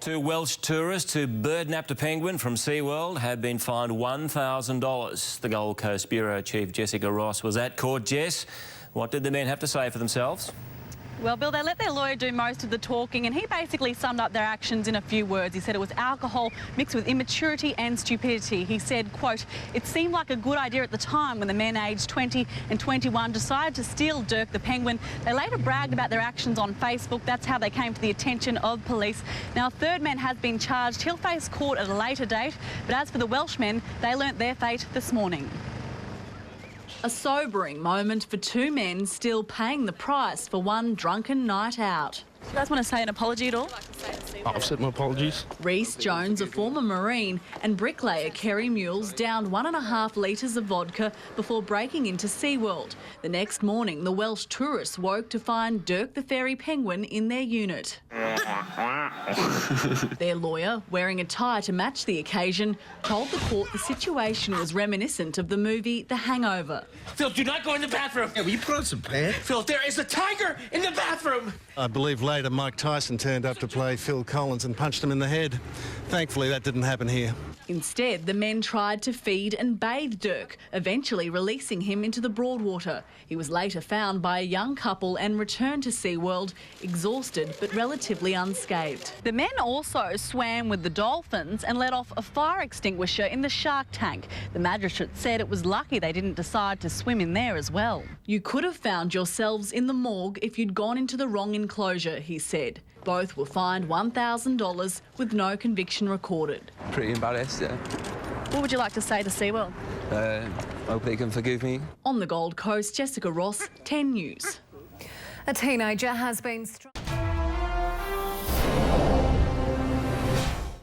Two Welsh tourists who bird-napped a penguin from Seaworld have been fined $1,000. The Gold Coast Bureau Chief Jessica Ross was at court. Jess, what did the men have to say for themselves? Well, Bill, they let their lawyer do most of the talking, and he basically summed up their actions in a few words. He said it was alcohol mixed with immaturity and stupidity. He said, quote, "It seemed like a good idea at the time when the men aged 20 and 21 decided to steal Dirk the penguin. They later bragged about their actions on Facebook. That's how they came to the attention of police. Now, a third man has been charged. He'll face court at a later date. But as for the Welshmen, they learnt their fate this morning." A sobering moment for two men still paying the price for one drunken night out. Do you guys want to say an apology at all? I've said my apologies. Rhys Jones, a former Marine, and bricklayer Kerry Mules downed 1.5 litres of vodka before breaking into Seaworld. The next morning, the Welsh tourists woke to find Dirk the fairy penguin in their unit. Their lawyer, wearing a tie to match the occasion, told the court the situation was reminiscent of the movie The Hangover. Phil, do not go in the bathroom. Yeah, will you put on some pants? Phil, there is a tiger in the bathroom. I believe later Mike Tyson turned up to play Phil Collins and punched him in the head. Thankfully, that didn't happen here. Instead, the men tried to feed and bathe Dirk, eventually releasing him into the Broadwater. He was later found by a young couple and returned to Seaworld, exhausted but relatively unscathed. The men also swam with the dolphins and let off a fire extinguisher in the shark tank. The magistrate said it was lucky they didn't decide to swim in there as well. "You could have found yourselves in the morgue if you'd gone into the wrong enclosure," he said. Both were fined $1,000 with no conviction recorded. Pretty embarrassed, yeah. What would you like to say to Seaworld? Hope they can forgive me. On the Gold Coast, Jessica Ross, 10 News. A teenager has been struck.